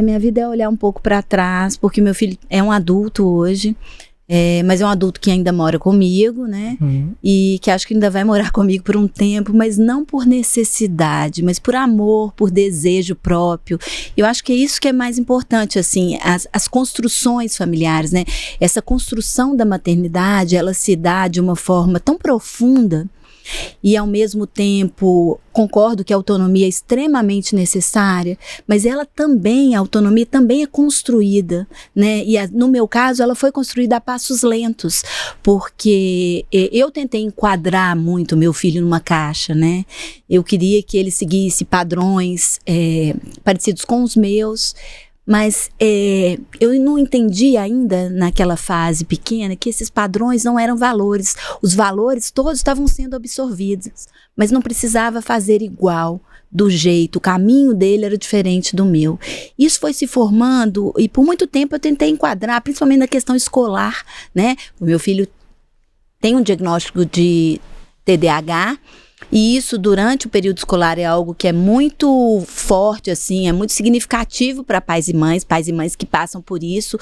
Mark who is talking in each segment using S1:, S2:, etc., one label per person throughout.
S1: Minha vida é olhar um pouco para trás, porque meu filho é um adulto hoje, mas é um adulto que ainda mora comigo, né? E que acho que ainda vai morar comigo por um tempo, mas não por necessidade, mas por amor, por desejo próprio. Eu acho que é isso que é mais importante, assim, as construções familiares, né? Essa construção da maternidade, ela se dá de uma forma tão profunda. E ao mesmo tempo concordo que a autonomia é extremamente necessária, mas a autonomia também é construída, né? E no meu caso ela foi construída a passos lentos, porque eu tentei enquadrar muito meu filho numa caixa, né? Eu queria que ele seguisse padrões parecidos com os meus. Mas eu não entendi ainda naquela fase pequena que esses padrões não eram valores. Os valores todos estavam sendo absorvidos, mas não precisava fazer igual, do jeito, o caminho dele era diferente do meu. Isso foi se formando e por muito tempo eu tentei enquadrar, principalmente na questão escolar, né? O meu filho tem um diagnóstico de TDAH, e isso durante o período escolar é algo que é muito forte, assim, é muito significativo para pais e mães que passam por isso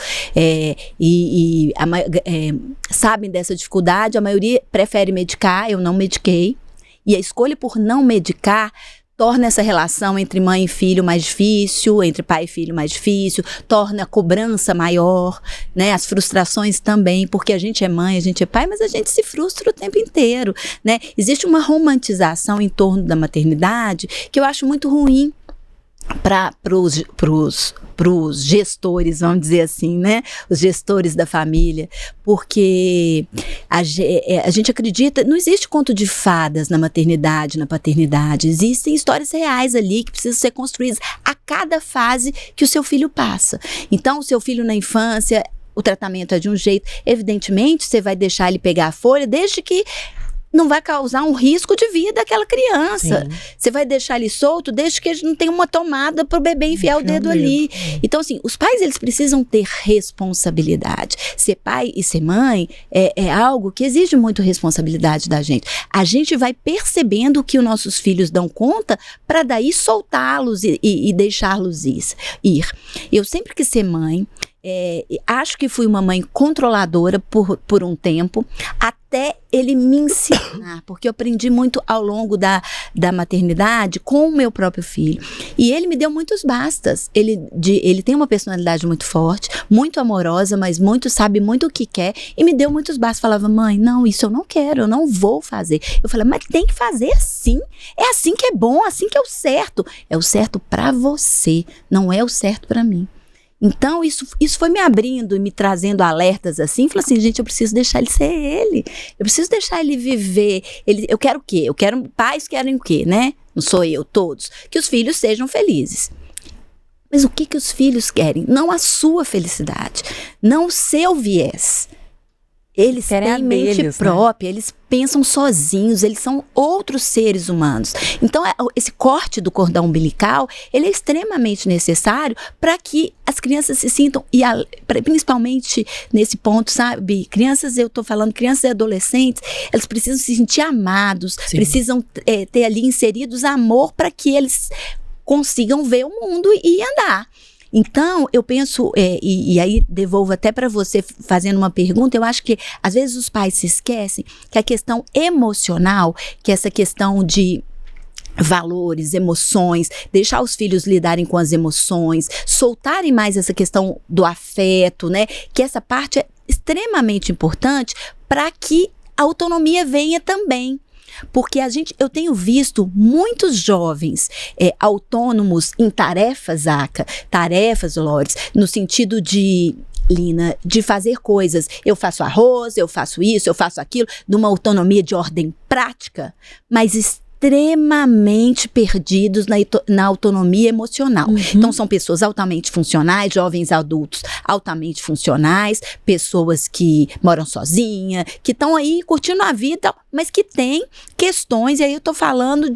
S1: sabem dessa dificuldade. A maioria prefere medicar, eu não mediquei, e a escolha por não medicar torna essa relação entre mãe e filho mais difícil, entre pai e filho mais difícil, torna a cobrança maior, né? As frustrações também, porque a gente é mãe, a gente é pai, mas a gente se frustra o tempo inteiro, né? Existe uma romantização em torno da maternidade que eu acho muito ruim para os gestores, vamos dizer assim, né? Os gestores da família, porque a gente acredita, não existe conto de fadas na maternidade, na paternidade, existem histórias reais ali que precisam ser construídas a cada fase que o seu filho passa. Então, o seu filho na infância, o tratamento é de um jeito, evidentemente você vai deixar ele pegar a folha, desde que não vai causar um risco de vida àquela criança. Sim. Você vai deixar ele solto desde que ele não tenha uma tomada para o bebê enfiar o dedo ali. Então, assim, os pais, eles precisam ter responsabilidade. Ser pai e ser mãe é algo que exige muito responsabilidade da gente. A gente vai percebendo que os nossos filhos dão conta para daí soltá-los e deixá-los ir. Eu sempre quis ser mãe. Acho que fui uma mãe controladora por um tempo, até ele me ensinar, porque eu aprendi muito ao longo da maternidade com o meu próprio filho. E ele me deu muitos bastas. Ele tem uma personalidade muito forte, muito amorosa, mas sabe muito o que quer, e me deu muitos bastas. Falava, mãe, não, isso eu não quero, eu não vou fazer. Eu falei, mas tem que fazer assim. É assim que é bom, assim que é o certo. É o certo pra você, não é o certo pra mim. Então, isso foi me abrindo e me trazendo alertas assim. Falei assim, gente, eu preciso deixar ele ser ele. Eu preciso deixar ele viver. Eu quero o quê? Pais querem o quê, né? Não sou eu, todos. Que os filhos sejam felizes. Mas o que os filhos querem? Não a sua felicidade. Não o seu viés. Eles têm mente própria, né? Eles pensam sozinhos, eles são outros seres humanos. Então, esse corte do cordão umbilical, ele é extremamente necessário para que as crianças se sintam, principalmente nesse ponto, sabe? Crianças, eu estou falando, crianças e adolescentes, eles precisam se sentir amados, Sim. precisam ter ali inseridos amor para que eles consigam ver o mundo e andar. Então, eu penso, e aí devolvo até para você fazendo uma pergunta, eu acho que às vezes os pais se esquecem que a questão emocional, que essa questão de valores, emoções, deixar os filhos lidarem com as emoções, soltarem mais essa questão do afeto, né? Que essa parte é extremamente importante para que a autonomia venha também. Porque eu tenho visto muitos jovens autônomos em tarefas, Lores, no sentido Lina, de fazer coisas. Eu faço arroz, eu faço isso, eu faço aquilo, numa autonomia de ordem prática, mas extremamente perdidos na autonomia emocional. Uhum. Então, são pessoas altamente funcionais, jovens adultos altamente funcionais, pessoas que moram sozinhas, que estão aí curtindo a vida, mas que têm questões, e aí eu tô falando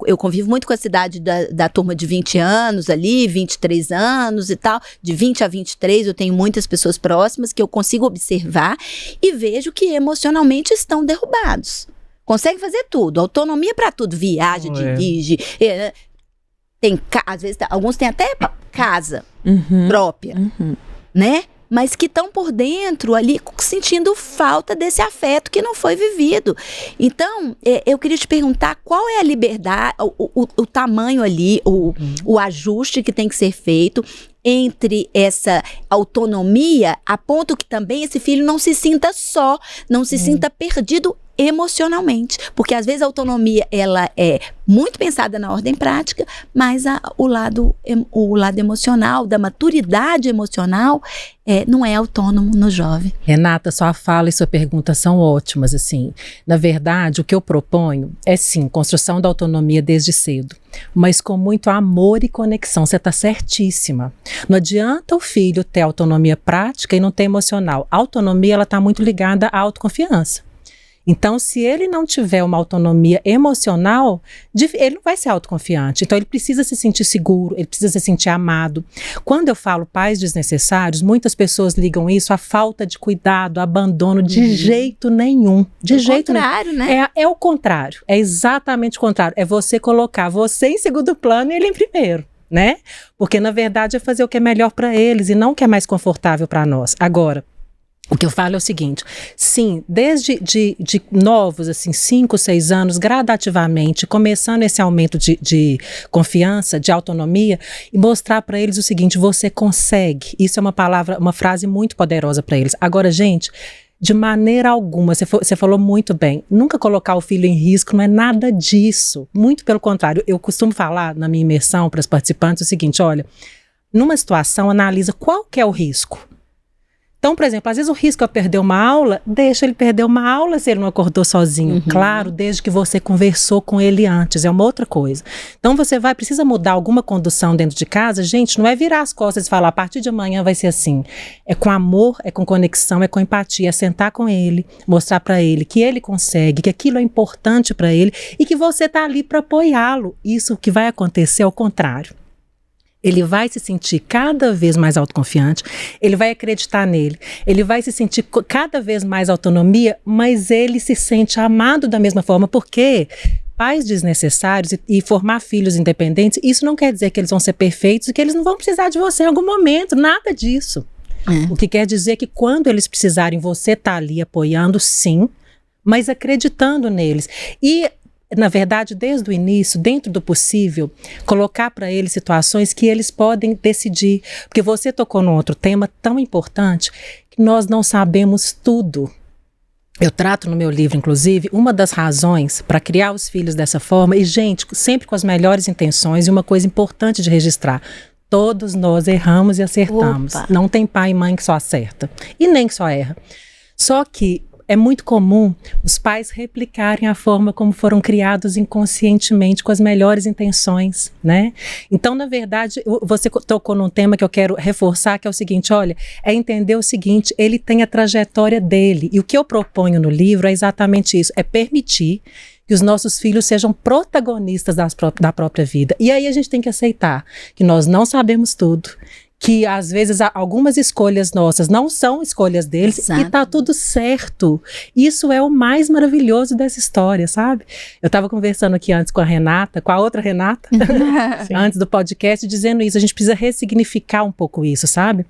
S1: eu convivo muito com a cidade da turma de 20 anos ali, 23 anos e tal, de 20 a 23, eu tenho muitas pessoas próximas que eu consigo observar e vejo que emocionalmente estão derrubados. Consegue fazer tudo, autonomia para tudo, viaja, dirige, às vezes, alguns têm até casa própria, né? Mas que estão por dentro ali sentindo falta desse afeto que não foi vivido. Então, eu queria te perguntar qual é a liberdade, o tamanho ali, o ajuste que tem que ser feito entre essa autonomia, a ponto que também esse filho não se sinta só, não se sinta perdido emocionalmente, porque às vezes a autonomia ela é muito pensada na ordem prática, mas o lado emocional, da maturidade emocional, não é autônomo no jovem.
S2: Renata, sua fala e sua pergunta são ótimas, assim. Na verdade, o que eu proponho é, sim, construção da autonomia desde cedo, mas com muito amor e conexão. Você está certíssima. Não adianta o filho ter autonomia prática e não ter emocional. A autonomia, ela está muito ligada à autoconfiança. Então, se ele não tiver uma autonomia emocional, ele não vai ser autoconfiante. Então, ele precisa se sentir seguro, ele precisa se sentir amado. Quando eu falo pais desnecessários, muitas pessoas ligam isso à falta de cuidado, abandono, de jeito nenhum. De jeito nenhum.
S1: O contrário, né?
S2: É o contrário, é exatamente o contrário. É você colocar você em segundo plano e ele em primeiro, né? Porque, na verdade, é fazer o que é melhor para eles e não o que é mais confortável para nós. Agora, o que eu falo é o seguinte, sim, desde de novos, assim, 5, 6 anos, gradativamente, começando esse aumento de confiança, de autonomia, e mostrar para eles o seguinte, você consegue. Isso é uma frase muito poderosa para eles. Agora, gente, de maneira alguma, você falou muito bem, nunca colocar o filho em risco, não é nada disso. Muito pelo contrário, eu costumo falar na minha imersão para os participantes o seguinte, olha, numa situação, analisa qual que é o risco. Então, por exemplo, às vezes o risco é perder uma aula, deixa ele perder uma aula se ele não acordou sozinho. Claro, desde que você conversou com ele antes, é uma outra coisa. Então você precisa mudar alguma condução dentro de casa, gente, não é virar as costas e falar, a partir de amanhã vai ser assim. É com amor, é com conexão, é com empatia, é sentar com ele, mostrar para ele que ele consegue, que aquilo é importante para ele e que você está ali para apoiá-lo. Isso que vai acontecer é o contrário. Ele vai se sentir cada vez mais autoconfiante, ele vai acreditar nele, ele vai se sentir cada vez mais autonomia, mas ele se sente amado da mesma forma, porque pais desnecessários e formar filhos independentes, isso não quer dizer que eles vão ser perfeitos e que eles não vão precisar de você em algum momento, nada disso. O que quer dizer que quando eles precisarem, você está ali apoiando, sim, mas acreditando neles. E na verdade, desde o início, dentro do possível, colocar para eles situações que eles podem decidir. Porque você tocou num outro tema tão importante, que nós não sabemos tudo. Eu trato no meu livro, inclusive, uma das razões para criar os filhos dessa forma, e gente, sempre com as melhores intenções, e uma coisa importante de registrar, todos nós erramos e acertamos.
S1: Opa.
S2: Não tem pai e mãe que só acerta, e nem que só erra. Só que é muito comum os pais replicarem a forma como foram criados inconscientemente, com as melhores intenções, né? Então, na verdade, você tocou num tema que eu quero reforçar, que é o seguinte, olha, é entender o seguinte, ele tem a trajetória dele, e o que eu proponho no livro é exatamente isso, é permitir que os nossos filhos sejam protagonistas da própria vida. E aí a gente tem que aceitar que nós não sabemos tudo, que às vezes algumas escolhas nossas não são escolhas deles. Exato. E tá tudo certo. Isso é o mais maravilhoso dessa história, sabe? Eu tava conversando aqui antes com a Renata, com a outra Renata, antes do podcast, dizendo isso, a gente precisa ressignificar um pouco isso, sabe?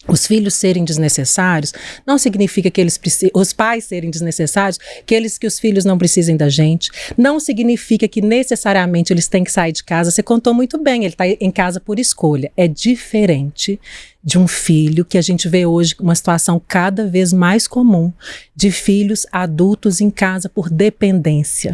S2: Os filhos serem desnecessários não significa que os pais serem desnecessários, que os filhos não precisem da gente. Não significa que necessariamente eles têm que sair de casa. Você contou muito bem, ele está em casa por escolha. É diferente de um filho que a gente vê hoje uma situação cada vez mais comum de filhos adultos em casa por dependência.